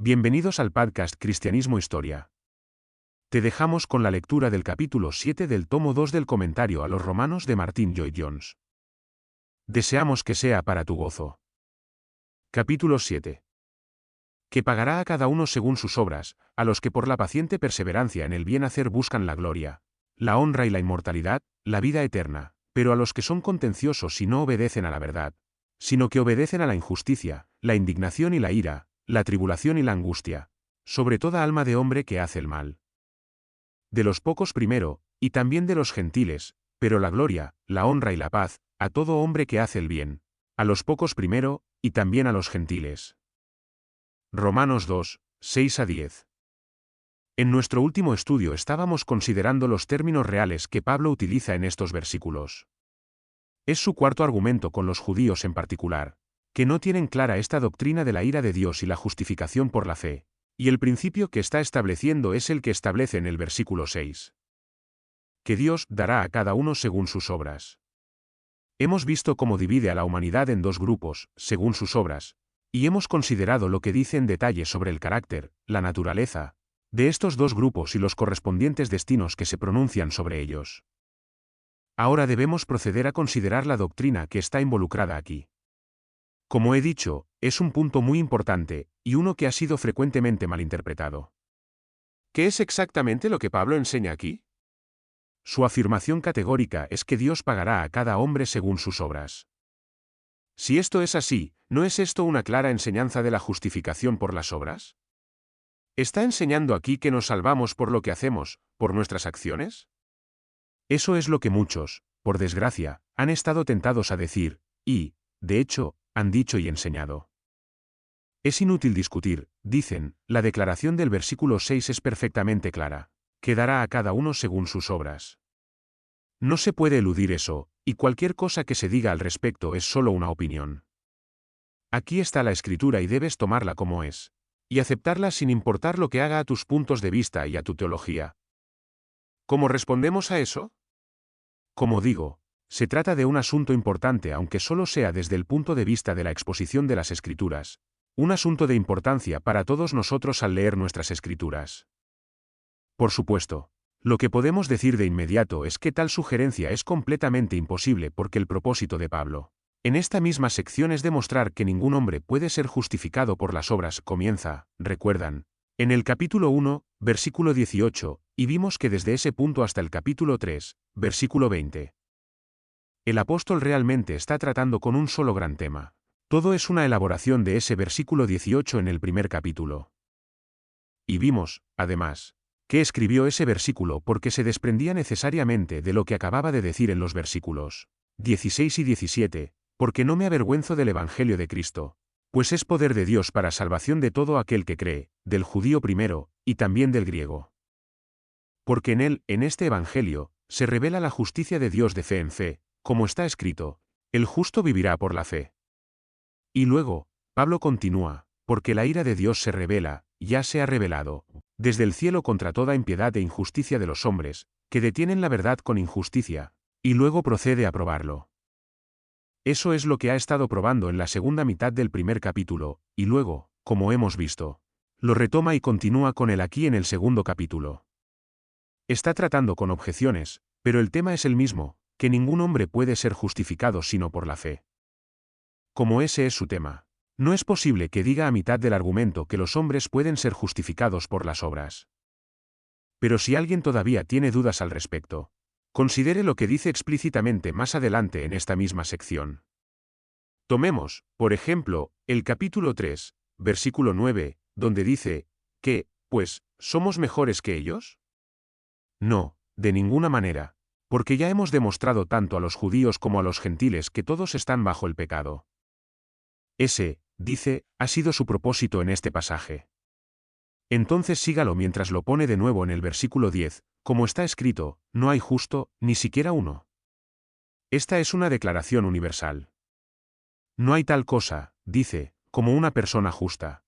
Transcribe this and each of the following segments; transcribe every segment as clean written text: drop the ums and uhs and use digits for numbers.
Bienvenidos al podcast Cristianismo Historia. Te dejamos con la lectura del capítulo 7 del tomo 2 del comentario a los Romanos de Martyn Lloyd-Jones. Deseamos que sea para tu gozo. Capítulo 7. Que pagará a cada uno según sus obras, a los que por la paciente perseverancia en el bien hacer buscan la gloria, la honra y la inmortalidad, la vida eterna, pero a los que son contenciosos y no obedecen a la verdad, sino que obedecen a la injusticia, la indignación y la ira, la tribulación y la angustia, sobre toda alma de hombre que hace el mal. De los pocos primero, y también de los gentiles, pero la gloria, la honra y la paz, a todo hombre que hace el bien, a los pocos primero, y también a los gentiles. Romanos 2, 6-10. En nuestro último estudio estábamos considerando los términos reales que Pablo utiliza en estos versículos. Es su cuarto argumento con los judíos en particular, que no tienen clara esta doctrina de la ira de Dios y la justificación por la fe, y el principio que está estableciendo es el que establece en el versículo 6. Que Dios dará a cada uno según sus obras. Hemos visto cómo divide a la humanidad en dos grupos, según sus obras, y hemos considerado lo que dice en detalle sobre el carácter, la naturaleza, de estos dos grupos y los correspondientes destinos que se pronuncian sobre ellos. Ahora debemos proceder a considerar la doctrina que está involucrada aquí. Como he dicho, es un punto muy importante, y uno que ha sido frecuentemente malinterpretado. ¿Qué es exactamente lo que Pablo enseña aquí? Su afirmación categórica es que Dios pagará a cada hombre según sus obras. Si esto es así, ¿no es esto una clara enseñanza de la justificación por las obras? ¿Está enseñando aquí que nos salvamos por lo que hacemos, por nuestras acciones? Eso es lo que muchos, por desgracia, han estado tentados a decir, y, de hecho, han dicho y enseñado. Es inútil discutir, dicen, la declaración del versículo 6 es perfectamente clara, que dará a cada uno según sus obras. No se puede eludir eso, y cualquier cosa que se diga al respecto es solo una opinión. Aquí está la escritura y debes tomarla como es, y aceptarla sin importar lo que haga a tus puntos de vista y a tu teología. ¿Cómo respondemos a eso? Como digo, se trata de un asunto importante aunque solo sea desde el punto de vista de la exposición de las escrituras, un asunto de importancia para todos nosotros al leer nuestras escrituras. Por supuesto, lo que podemos decir de inmediato es que tal sugerencia es completamente imposible porque el propósito de Pablo, en esta misma sección es demostrar que ningún hombre puede ser justificado por las obras, comienza, recuerdan, en el capítulo 1, versículo 18, y vimos que desde ese punto hasta el capítulo 3, versículo 20. El apóstol realmente está tratando con un solo gran tema. Todo es una elaboración de ese versículo 18 en el primer capítulo. Y vimos, además, que escribió ese versículo porque se desprendía necesariamente de lo que acababa de decir en los versículos 16 y 17, porque no me avergüenzo del Evangelio de Cristo, pues es poder de Dios para salvación de todo aquel que cree, del judío primero, y también del griego. Porque en él, en este Evangelio, se revela la justicia de Dios de fe en fe, como está escrito, el justo vivirá por la fe. Y luego, Pablo continúa, porque la ira de Dios se revela, ya se ha revelado, desde el cielo contra toda impiedad e injusticia de los hombres, que detienen la verdad con injusticia, y luego procede a probarlo. Eso es lo que ha estado probando en la segunda mitad del primer capítulo, y luego, como hemos visto, lo retoma y continúa con él aquí en el segundo capítulo. Está tratando con objeciones, pero el tema es el mismo, que ningún hombre puede ser justificado sino por la fe. Como ese es su tema, no es posible que diga a mitad del argumento que los hombres pueden ser justificados por las obras. Pero si alguien todavía tiene dudas al respecto, considere lo que dice explícitamente más adelante en esta misma sección. Tomemos, por ejemplo, el capítulo 3, versículo 9, donde dice, que, pues, ¿somos mejores que ellos? No, de ninguna manera, porque ya hemos demostrado tanto a los judíos como a los gentiles que todos están bajo el pecado. Ese, dice, ha sido su propósito en este pasaje. Entonces sígalo mientras lo pone de nuevo en el versículo 10, como está escrito, no hay justo, ni siquiera uno. Esta es una declaración universal. No hay tal cosa, dice, como una persona justa.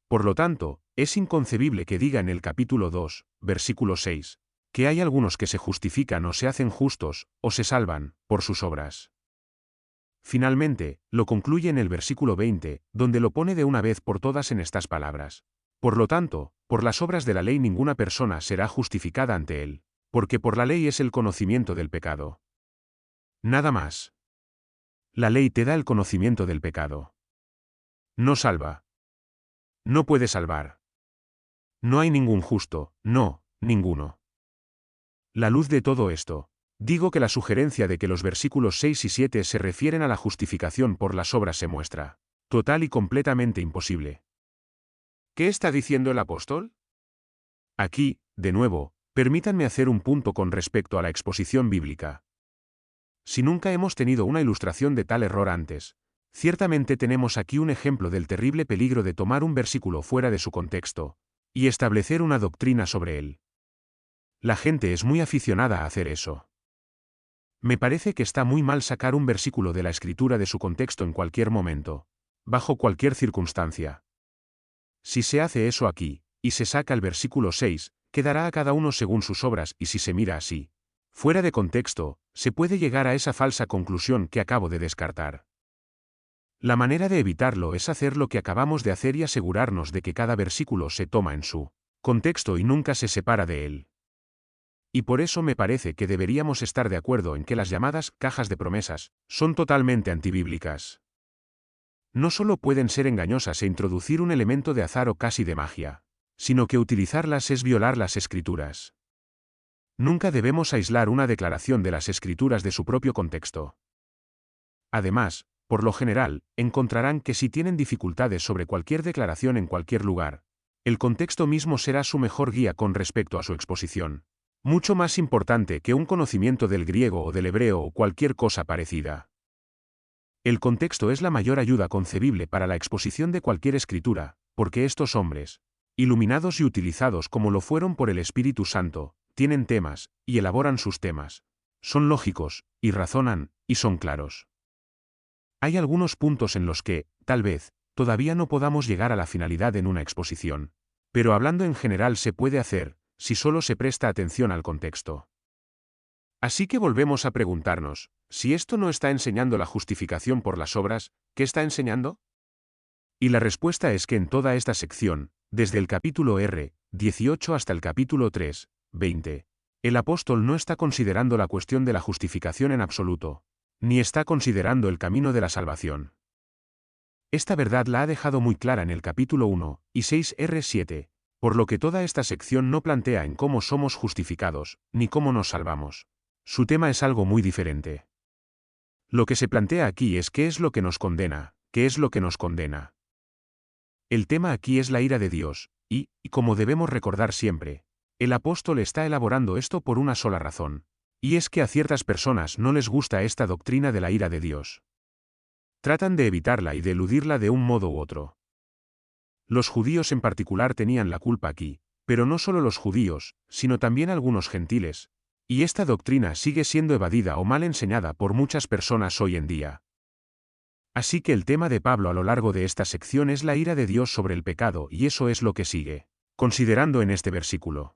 Por lo tanto, es inconcebible que diga en el capítulo 2, versículo 6, que hay algunos que se justifican o se hacen justos, o se salvan, por sus obras. Finalmente, lo concluye en el versículo 20, donde lo pone de una vez por todas en estas palabras. Por lo tanto, por las obras de la ley ninguna persona será justificada ante él, porque por la ley es el conocimiento del pecado. Nada más. La ley te da el conocimiento del pecado. No salva. No puede salvar. No hay ningún justo, no, ninguno. La luz de todo esto, digo que la sugerencia de que los versículos 6 y 7 se refieren a la justificación por las obras se muestra total y completamente imposible. ¿Qué está diciendo el apóstol? Aquí, de nuevo, permítanme hacer un punto con respecto a la exposición bíblica. Si nunca hemos tenido una ilustración de tal error antes, ciertamente tenemos aquí un ejemplo del terrible peligro de tomar un versículo fuera de su contexto y establecer una doctrina sobre él. La gente es muy aficionada a hacer eso. Me parece que está muy mal sacar un versículo de la Escritura de su contexto en cualquier momento, bajo cualquier circunstancia. Si se hace eso aquí, y se saca el versículo 6, quedará a cada uno según sus obras, y si se mira así, fuera de contexto, se puede llegar a esa falsa conclusión que acabo de descartar. La manera de evitarlo es hacer lo que acabamos de hacer y asegurarnos de que cada versículo se toma en su contexto y nunca se separa de él. Y por eso me parece que deberíamos estar de acuerdo en que las llamadas cajas de promesas son totalmente antibíblicas. No solo pueden ser engañosas e introducir un elemento de azar o casi de magia, sino que utilizarlas es violar las Escrituras. Nunca debemos aislar una declaración de las Escrituras de su propio contexto. Además, por lo general, encontrarán que si tienen dificultades sobre cualquier declaración en cualquier lugar, el contexto mismo será su mejor guía con respecto a su exposición. Mucho más importante que un conocimiento del griego o del hebreo o cualquier cosa parecida. El contexto es la mayor ayuda concebible para la exposición de cualquier escritura, porque estos hombres, iluminados y utilizados como lo fueron por el Espíritu Santo, tienen temas, y elaboran sus temas. Son lógicos, y razonan, y son claros. Hay algunos puntos en los que, tal vez, todavía no podamos llegar a la finalidad en una exposición, pero hablando en general se puede hacer, si solo se presta atención al contexto. Así que volvemos a preguntarnos, si esto no está enseñando la justificación por las obras, ¿qué está enseñando? Y la respuesta es que en toda esta sección, desde el capítulo 18 hasta el capítulo 20, el apóstol no está considerando la cuestión de la justificación en absoluto, ni está considerando el camino de la salvación. Esta verdad la ha dejado muy clara en el capítulo 1 y 6 por lo que toda esta sección no plantea en cómo somos justificados, ni cómo nos salvamos. Su tema es algo muy diferente. Lo que se plantea aquí es qué es lo que nos condena, qué es lo que nos condena. El tema aquí es la ira de Dios, y, como debemos recordar siempre, el apóstol está elaborando esto por una sola razón, y es que a ciertas personas no les gusta esta doctrina de la ira de Dios. Tratan de evitarla y de eludirla de un modo u otro. Los judíos en particular tenían la culpa aquí, pero no solo los judíos, sino también algunos gentiles, y esta doctrina sigue siendo evadida o mal enseñada por muchas personas hoy en día. Así que el tema de Pablo a lo largo de esta sección es la ira de Dios sobre el pecado y eso es lo que sigue, considerando en este versículo.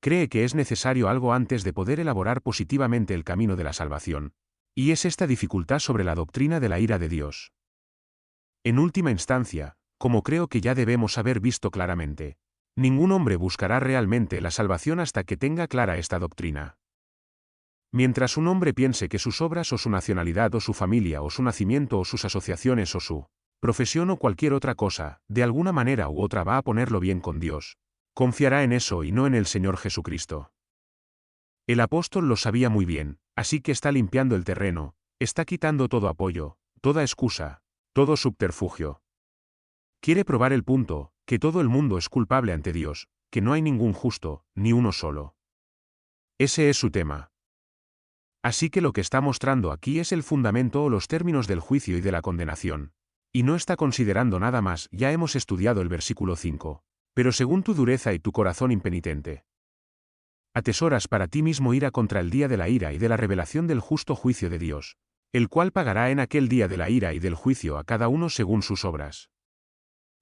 Cree que es necesario algo antes de poder elaborar positivamente el camino de la salvación, y es esta dificultad sobre la doctrina de la ira de Dios. En última instancia, como creo que ya debemos haber visto claramente, ningún hombre buscará realmente la salvación hasta que tenga clara esta doctrina. Mientras un hombre piense que sus obras o su nacionalidad o su familia o su nacimiento o sus asociaciones o su profesión o cualquier otra cosa, de alguna manera u otra va a ponerlo bien con Dios, confiará en eso y no en el Señor Jesucristo. El apóstol lo sabía muy bien, así que está limpiando el terreno, está quitando todo apoyo, toda excusa, todo subterfugio. Quiere probar el punto, que todo el mundo es culpable ante Dios, que no hay ningún justo, ni uno solo. Ese es su tema. Así que lo que está mostrando aquí es el fundamento o los términos del juicio y de la condenación. Y no está considerando nada más, ya hemos estudiado el versículo 5. Pero según tu dureza y tu corazón impenitente, atesoras para ti mismo ira contra el día de la ira y de la revelación del justo juicio de Dios, el cual pagará en aquel día de la ira y del juicio a cada uno según sus obras.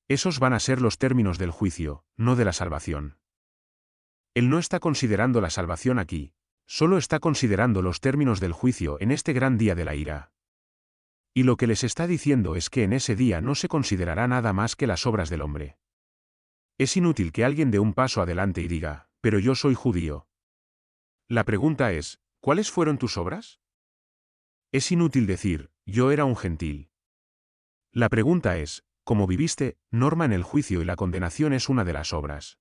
Esos van a ser los términos del juicio, no de la salvación. Él no está considerando la salvación aquí, solo está considerando los términos del juicio en este gran día de la ira. Y lo que les está diciendo es que en ese día no se considerará nada más que las obras del hombre. Es inútil que alguien dé un paso adelante y diga, pero yo soy judío. La pregunta es, ¿cuáles fueron tus obras? Es inútil decir, yo era un gentil. La pregunta es, ¿cómo viviste? Norma en el juicio y la condenación es una de las obras.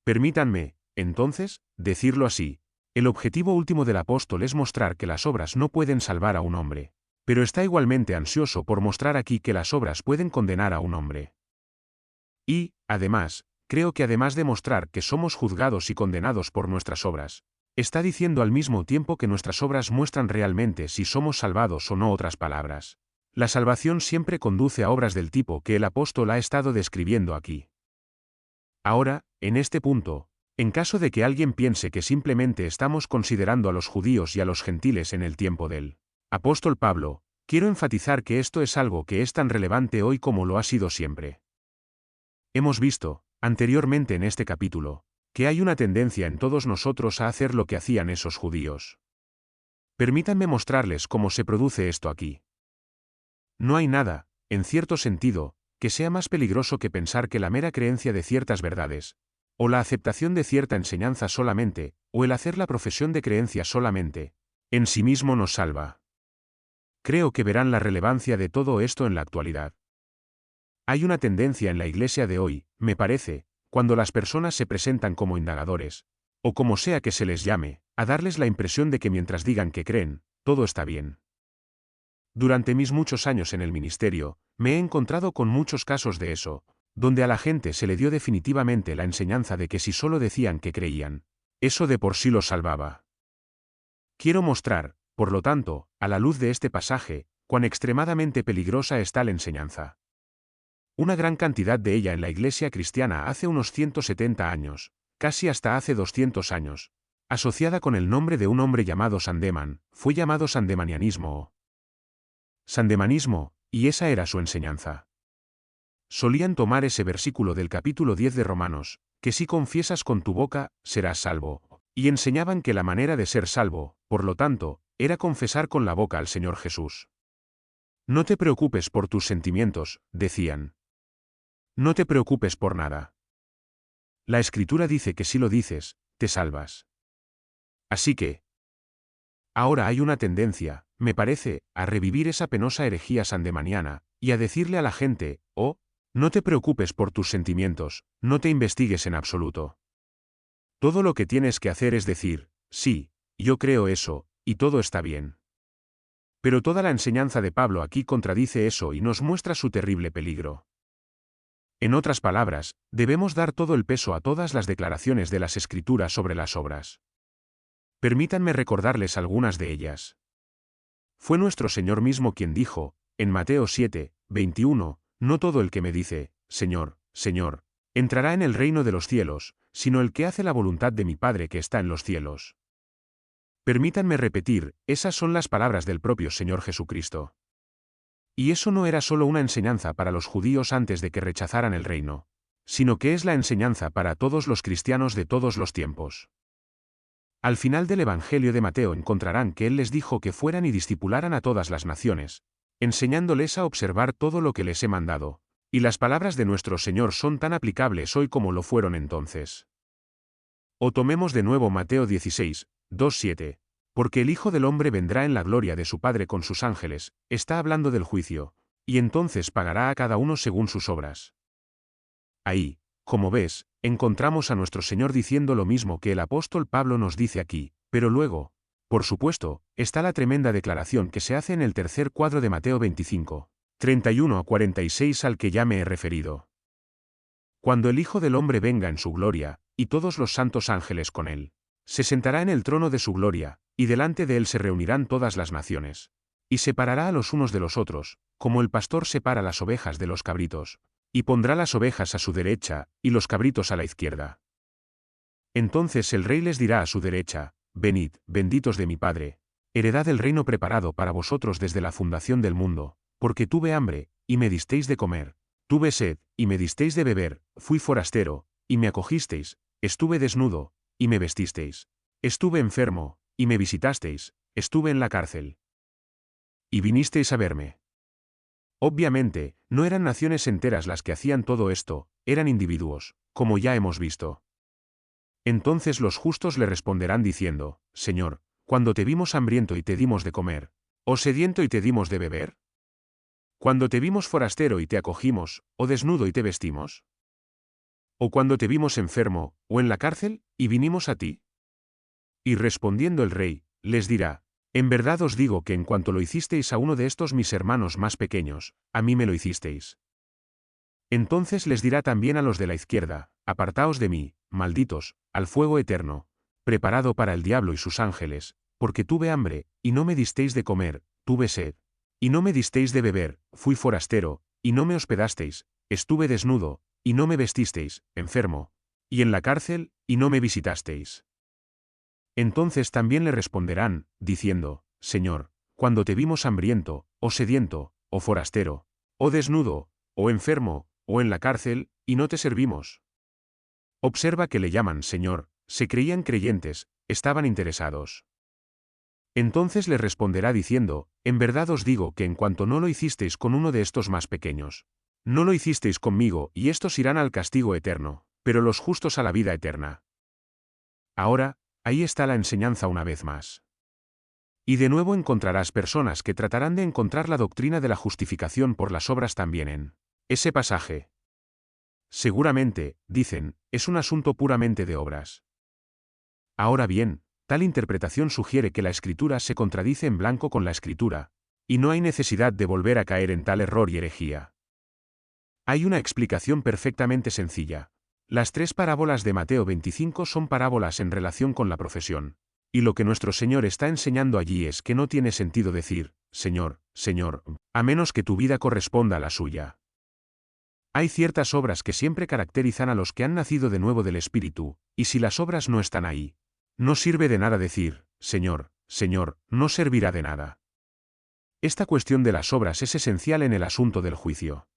Permítanme, entonces, decirlo así. El objetivo último del apóstol es mostrar que las obras no pueden salvar a un hombre. Pero está igualmente ansioso por mostrar aquí que las obras pueden condenar a un hombre. Y, además, creo que además de mostrar que somos juzgados y condenados por nuestras obras, está diciendo al mismo tiempo que nuestras obras muestran realmente si somos salvados o no. Otras palabras. La salvación siempre conduce a obras del tipo que el apóstol ha estado describiendo aquí. Ahora, en este punto, en caso de que alguien piense que simplemente estamos considerando a los judíos y a los gentiles en el tiempo del apóstol Pablo, quiero enfatizar que esto es algo que es tan relevante hoy como lo ha sido siempre. Hemos visto, anteriormente en este capítulo, que hay una tendencia en todos nosotros a hacer lo que hacían esos judíos. Permítanme mostrarles cómo se produce esto aquí. No hay nada, en cierto sentido, que sea más peligroso que pensar que la mera creencia de ciertas verdades, o la aceptación de cierta enseñanza solamente, o el hacer la profesión de creencia solamente, en sí mismo nos salva. Creo que verán la relevancia de todo esto en la actualidad. Hay una tendencia en la iglesia de hoy, me parece, cuando las personas se presentan como indagadores, o como sea que se les llame, a darles la impresión de que mientras digan que creen, todo está bien. Durante mis muchos años en el ministerio, me he encontrado con muchos casos de eso, donde a la gente se le dio definitivamente la enseñanza de que si solo decían que creían, eso de por sí los salvaba. Quiero mostrar, por lo tanto, a la luz de este pasaje, cuán extremadamente peligrosa está la enseñanza. Una gran cantidad de ella en la iglesia cristiana hace unos 170 años, casi hasta hace 200 años, asociada con el nombre de un hombre llamado Sandeman, fue llamado sandemanianismo o sandemanismo, y esa era su enseñanza. Solían tomar ese versículo del capítulo 10 de Romanos, que si confiesas con tu boca, serás salvo, y enseñaban que la manera de ser salvo, por lo tanto, era confesar con la boca al Señor Jesús. No te preocupes por tus sentimientos, decían. No te preocupes por nada. La Escritura dice que si lo dices, te salvas. Así que, ahora hay una tendencia, me parece, a revivir esa penosa herejía sandemaniana, y a decirle a la gente, oh, no te preocupes por tus sentimientos, no te investigues en absoluto. Todo lo que tienes que hacer es decir, sí, yo creo eso, y todo está bien. Pero toda la enseñanza de Pablo aquí contradice eso y nos muestra su terrible peligro. En otras palabras, debemos dar todo el peso a todas las declaraciones de las Escrituras sobre las obras. Permítanme recordarles algunas de ellas. Fue nuestro Señor mismo quien dijo, en Mateo 7, 21, no todo el que me dice, Señor, Señor, entrará en el reino de los cielos, sino el que hace la voluntad de mi Padre que está en los cielos. Permítanme repetir, esas son las palabras del propio Señor Jesucristo. Y eso no era solo una enseñanza para los judíos antes de que rechazaran el reino, sino que es la enseñanza para todos los cristianos de todos los tiempos. Al final del Evangelio de Mateo encontrarán que Él les dijo que fueran y discipularan a todas las naciones, enseñándoles a observar todo lo que les he mandado, y las palabras de nuestro Señor son tan aplicables hoy como lo fueron entonces. O tomemos de nuevo Mateo 16, 2-7, porque el Hijo del Hombre vendrá en la gloria de su Padre con sus ángeles, está hablando del juicio, y entonces pagará a cada uno según sus obras. Ahí, como ves, encontramos a nuestro Señor diciendo lo mismo que el apóstol Pablo nos dice aquí, pero luego, por supuesto, está la tremenda declaración que se hace en el tercer cuadro de Mateo 25, 31-46 al que ya me he referido. Cuando el Hijo del Hombre venga en su gloria, y todos los santos ángeles con él, se sentará en el trono de su gloria, y delante de él se reunirán todas las naciones, y separará a los unos de los otros, como el pastor separa las ovejas de los cabritos, y pondrá las ovejas a su derecha, y los cabritos a la izquierda. Entonces el rey les dirá a su derecha, venid, benditos de mi Padre, heredad el reino preparado para vosotros desde la fundación del mundo, porque tuve hambre, y me disteis de comer, tuve sed, y me disteis de beber, fui forastero, y me acogisteis, estuve desnudo, y me vestisteis, estuve enfermo, y me visitasteis, estuve en la cárcel. y vinisteis a verme. Obviamente, no eran naciones enteras las que hacían todo esto, eran individuos, como ya hemos visto. Entonces los justos le responderán diciendo, Señor, cuando te vimos hambriento y te dimos de comer, o sediento y te dimos de beber? Cuando te vimos forastero y te acogimos, o desnudo y te vestimos? ¿O cuando te vimos enfermo, o en la cárcel, y vinimos a ti? Y respondiendo el rey, les dirá, en verdad os digo que en cuanto lo hicisteis a uno de estos mis hermanos más pequeños, a mí me lo hicisteis. Entonces les dirá también a los de la izquierda, apartaos de mí, malditos, al fuego eterno, preparado para el diablo y sus ángeles, porque tuve hambre, y no me disteis de comer, tuve sed, y no me disteis de beber, fui forastero, y no me hospedasteis, estuve desnudo, y no me vestisteis, enfermo, y en la cárcel, y no me visitasteis. Entonces también le responderán, diciendo, Señor, cuando te vimos hambriento, o sediento, o forastero, o desnudo, o enfermo, o en la cárcel, y no te servimos. Observa que le llaman Señor, se creían creyentes, estaban interesados. Entonces le responderá diciendo, en verdad os digo que en cuanto no lo hicisteis con uno de estos más pequeños, no lo hicisteis conmigo, y estos irán al castigo eterno, pero los justos a la vida eterna. Ahora, ahí está la enseñanza una vez más. Y de nuevo encontrarás personas que tratarán de encontrar la doctrina de la justificación por las obras también en ese pasaje. Seguramente, dicen, es un asunto puramente de obras. Ahora bien, tal interpretación sugiere que la Escritura se contradice en blanco con la Escritura, y no hay necesidad de volver a caer en tal error y herejía. Hay una explicación perfectamente sencilla. Las tres parábolas de Mateo 25 son parábolas en relación con la profesión. Y lo que nuestro Señor está enseñando allí es que no tiene sentido decir, Señor, Señor, a menos que tu vida corresponda a la suya. Hay ciertas obras que siempre caracterizan a los que han nacido de nuevo del Espíritu, y si las obras no están ahí, no sirve de nada decir, Señor, Señor, no servirá de nada. Esta cuestión de las obras es esencial en el asunto del juicio.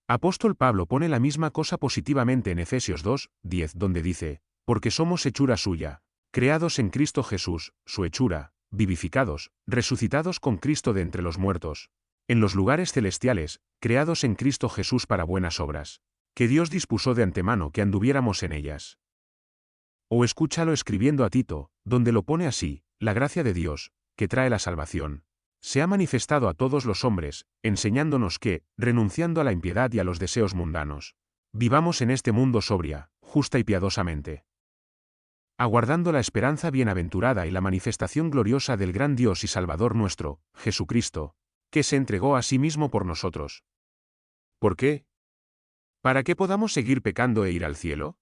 Apóstol Pablo pone la misma cosa positivamente en Efesios 2, 10, donde dice, porque somos hechura suya, creados en Cristo Jesús, su hechura, vivificados, resucitados con Cristo de entre los muertos, en los lugares celestiales, creados en Cristo Jesús para buenas obras, que Dios dispuso de antemano que anduviéramos en ellas. O escúchalo escribiendo a Tito, donde lo pone así, la gracia de Dios, que trae la salvación, se ha manifestado a todos los hombres, enseñándonos que, renunciando a la impiedad y a los deseos mundanos, vivamos en este mundo sobria, justa y piadosamente, aguardando la esperanza bienaventurada y la manifestación gloriosa del gran Dios y Salvador nuestro, Jesucristo, que se entregó a sí mismo por nosotros. ¿Por qué? ¿Para qué podamos seguir pecando e ir al cielo?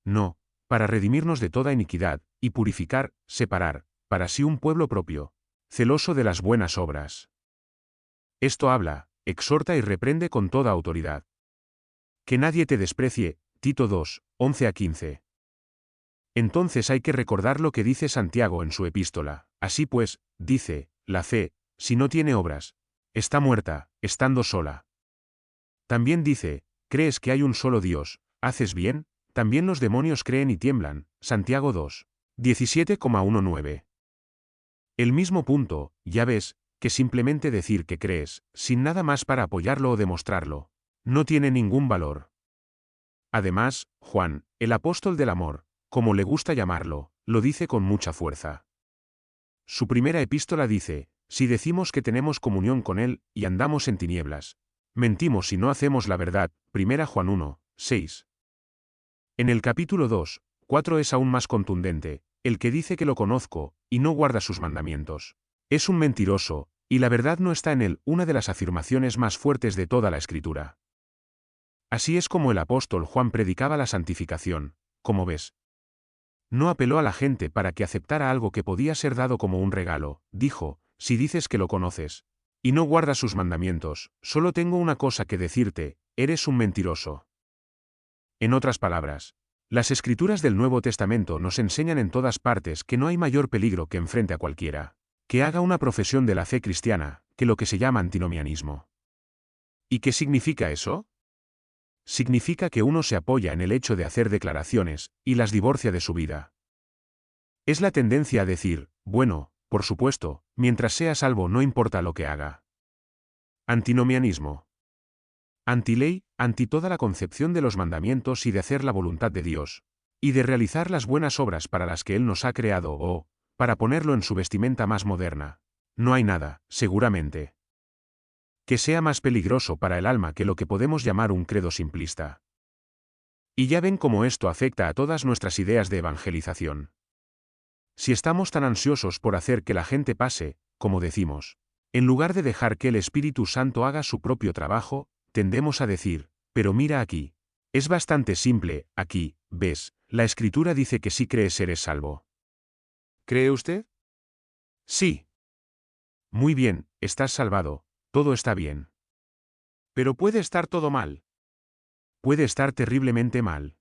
No, para redimirnos de toda iniquidad, y purificar, separar, para sí un pueblo propio, celoso de las buenas obras. Esto habla, exhorta y reprende con toda autoridad. Que nadie te desprecie, Tito 2, 11 a 15. Entonces hay que recordar lo que dice Santiago en su epístola, así pues, dice, la fe, si no tiene obras, está muerta, estando sola. También dice, ¿crees que hay un solo Dios? ¿Haces bien? También los demonios creen y tiemblan, Santiago 2, 17,19. El mismo punto, ya ves, que simplemente decir que crees, sin nada más para apoyarlo o demostrarlo, no tiene ningún valor. Además, Juan, el apóstol del amor, como le gusta llamarlo, lo dice con mucha fuerza. Su primera epístola dice, si decimos que tenemos comunión con Él, y andamos en tinieblas, mentimos y no hacemos la verdad, 1 Juan 1, 6. En el capítulo 2, 4 es aún más contundente, el que dice que lo conozco, y no guarda sus mandamientos, es un mentiroso, y la verdad no está en él, una de las afirmaciones más fuertes de toda la Escritura. Así es como el apóstol Juan predicaba la santificación, como ves. No apeló a la gente para que aceptara algo que podía ser dado como un regalo, dijo, si dices que lo conoces, y no guardas sus mandamientos, solo tengo una cosa que decirte, eres un mentiroso. En otras palabras, las Escrituras del Nuevo Testamento nos enseñan en todas partes que no hay mayor peligro que enfrente a cualquiera que haga una profesión de la fe cristiana, que lo que se llama antinomianismo. ¿Y qué significa eso? Significa que uno se apoya en el hecho de hacer declaraciones, y las divorcia de su vida. Es la tendencia a decir, bueno, por supuesto, mientras sea salvo no importa lo que haga. Antinomianismo. Antiley, anti toda la concepción de los mandamientos y de hacer la voluntad de Dios, y de realizar las buenas obras para las que Él nos ha creado o, para ponerlo en su vestimenta más moderna. No hay nada, seguramente, que sea más peligroso para el alma que lo que podemos llamar un credo simplista. Y ya ven cómo esto afecta a todas nuestras ideas de evangelización. Si estamos tan ansiosos por hacer que la gente pase, como decimos, en lugar de dejar que el Espíritu Santo haga su propio trabajo, tendemos a decir, pero mira aquí. Es bastante simple, aquí, ves, la Escritura dice que si crees eres salvo. ¿Cree usted? Sí. Muy bien, estás salvado, todo está bien. Pero puede estar todo mal. Puede estar terriblemente mal.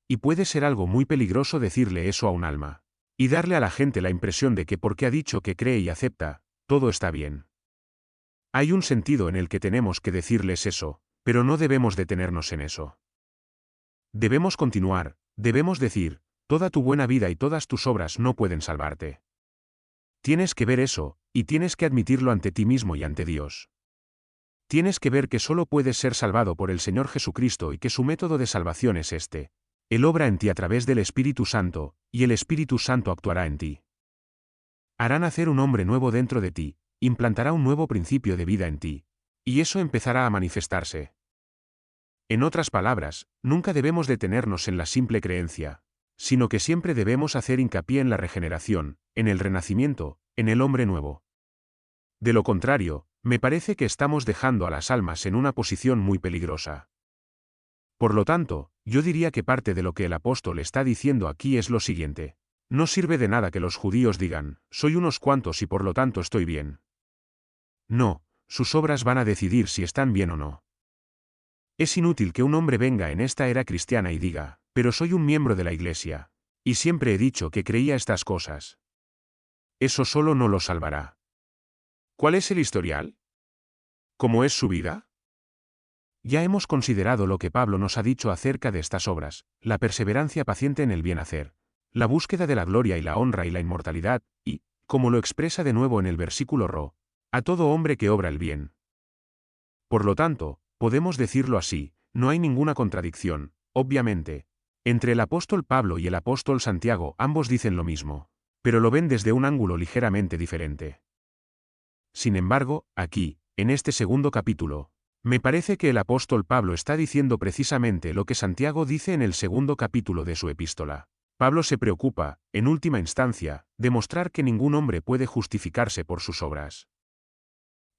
Y puede ser algo muy peligroso decirle eso a un alma. Y darle a la gente la impresión de que porque ha dicho que cree y acepta, todo está bien. Hay un sentido en el que tenemos que decirles eso, pero no debemos detenernos en eso. Debemos continuar, debemos decir, toda tu buena vida y todas tus obras no pueden salvarte. Tienes que ver eso, y tienes que admitirlo ante ti mismo y ante Dios. Tienes que ver que solo puedes ser salvado por el Señor Jesucristo y que su método de salvación es este. Él obra en ti a través del Espíritu Santo, y el Espíritu Santo actuará en ti. Hará nacer un hombre nuevo dentro de ti, implantará un nuevo principio de vida en ti, y eso empezará a manifestarse. En otras palabras, nunca debemos detenernos en la simple creencia, sino que siempre debemos hacer hincapié en la regeneración, en el renacimiento, en el hombre nuevo. De lo contrario, me parece que estamos dejando a las almas en una posición muy peligrosa. Por lo tanto, yo diría que parte de lo que el apóstol está diciendo aquí es lo siguiente. No sirve de nada que los judíos digan, soy unos cuantos y por lo tanto estoy bien. No, sus obras van a decidir si están bien o no. Es inútil que un hombre venga en esta era cristiana y diga, pero soy un miembro de la Iglesia, y siempre he dicho que creía estas cosas. Eso solo no lo salvará. ¿Cuál es el historial? ¿Cómo es su vida? Ya hemos considerado lo que Pablo nos ha dicho acerca de estas obras, la perseverancia paciente en el bien hacer, la búsqueda de la gloria y la honra y la inmortalidad, y, como lo expresa de nuevo en el versículo ro, a todo hombre que obra el bien. Por lo tanto, podemos decirlo así, no hay ninguna contradicción, obviamente, entre el apóstol Pablo y el apóstol Santiago, ambos dicen lo mismo, pero lo ven desde un ángulo ligeramente diferente. Sin embargo, aquí, en este segundo capítulo, me parece que el apóstol Pablo está diciendo precisamente lo que Santiago dice en el segundo capítulo de su epístola. Pablo se preocupa, en última instancia, de mostrar que ningún hombre puede justificarse por sus obras.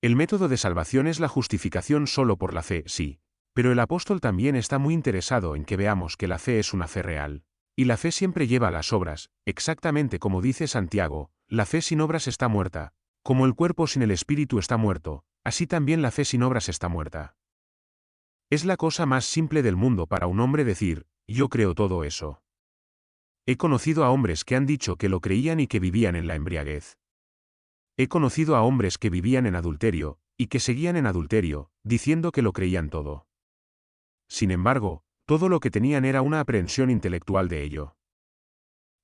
El método de salvación es la justificación solo por la fe, sí, pero el apóstol también está muy interesado en que veamos que la fe es una fe real, y la fe siempre lleva a las obras, exactamente como dice Santiago, la fe sin obras está muerta, como el cuerpo sin el espíritu está muerto, así también la fe sin obras está muerta. Es la cosa más simple del mundo para un hombre decir, yo creo todo eso. He conocido a hombres que han dicho que lo creían y que vivían en la embriaguez. He conocido a hombres que vivían en adulterio, y que seguían en adulterio, diciendo que lo creían todo. Sin embargo, todo lo que tenían era una aprehensión intelectual de ello.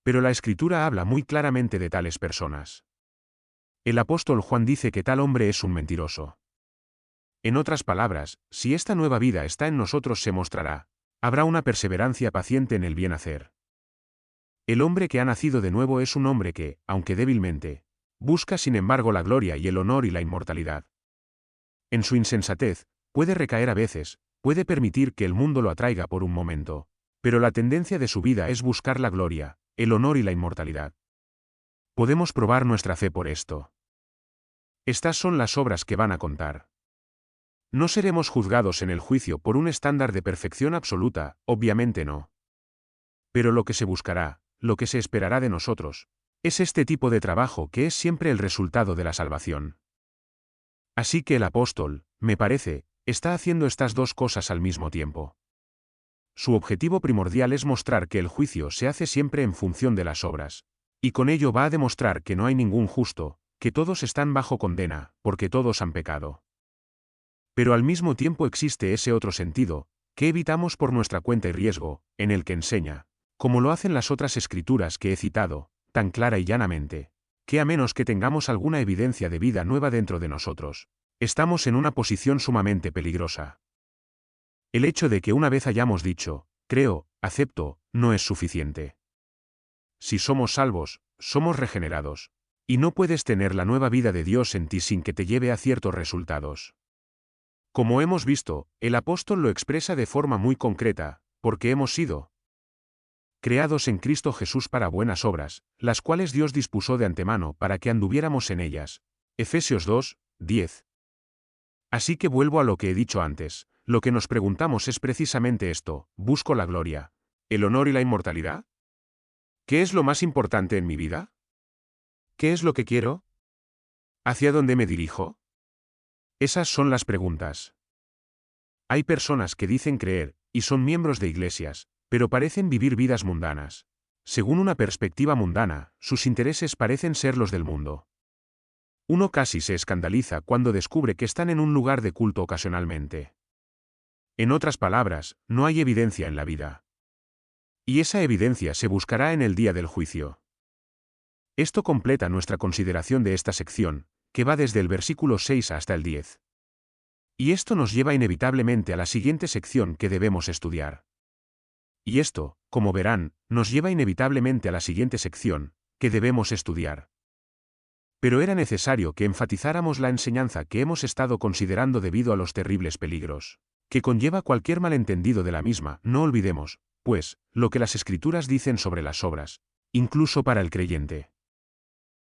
Pero la Escritura habla muy claramente de tales personas. El apóstol Juan dice que tal hombre es un mentiroso. En otras palabras, si esta nueva vida está en nosotros se mostrará, habrá una perseverancia paciente en el bien hacer. El hombre que ha nacido de nuevo es un hombre que, aunque débilmente, busca sin embargo la gloria y el honor y la inmortalidad. En su insensatez, puede recaer a veces, puede permitir que el mundo lo atraiga por un momento, pero la tendencia de su vida es buscar la gloria, el honor y la inmortalidad. Podemos probar nuestra fe por esto. Estas son las obras que van a contar. No seremos juzgados en el juicio por un estándar de perfección absoluta, obviamente no. Pero lo que se buscará, lo que se esperará de nosotros, es este tipo de trabajo que es siempre el resultado de la salvación. Así que el apóstol, me parece, está haciendo estas dos cosas al mismo tiempo. Su objetivo primordial es mostrar que el juicio se hace siempre en función de las obras, y con ello va a demostrar que no hay ningún justo, que todos están bajo condena, porque todos han pecado. Pero al mismo tiempo existe ese otro sentido, que evitamos por nuestra cuenta y riesgo, en el que enseña, como lo hacen las otras escrituras que he citado, tan clara y llanamente, que a menos que tengamos alguna evidencia de vida nueva dentro de nosotros, estamos en una posición sumamente peligrosa. El hecho de que una vez hayamos dicho, creo, acepto, no es suficiente. Si somos salvos, somos regenerados. Y no puedes tener la nueva vida de Dios en ti sin que te lleve a ciertos resultados. Como hemos visto, el apóstol lo expresa de forma muy concreta, porque hemos sido creados en Cristo Jesús para buenas obras, las cuales Dios dispuso de antemano para que anduviéramos en ellas. Efesios 2, 10. Así que vuelvo a lo que he dicho antes, lo que nos preguntamos es precisamente esto: ¿busco la gloria, el honor y la inmortalidad? ¿Qué es lo más importante en mi vida? ¿Qué es lo que quiero? ¿Hacia dónde me dirijo? Esas son las preguntas. Hay personas que dicen creer, y son miembros de iglesias, pero parecen vivir vidas mundanas. Según una perspectiva mundana, sus intereses parecen ser los del mundo. Uno casi se escandaliza cuando descubre que están en un lugar de culto ocasionalmente. En otras palabras, no hay evidencia en la vida. Y esa evidencia se buscará en el día del juicio. Esto completa nuestra consideración de esta sección, que va desde el versículo 6 hasta el 10. Y esto nos lleva inevitablemente a la siguiente sección que debemos estudiar. Y esto, como verán, nos lleva inevitablemente a la siguiente sección, que debemos estudiar. Pero era necesario que enfatizáramos la enseñanza que hemos estado considerando debido a los terribles peligros que conlleva cualquier malentendido de la misma. No olvidemos, pues, lo que las Escrituras dicen sobre las obras, incluso para el creyente.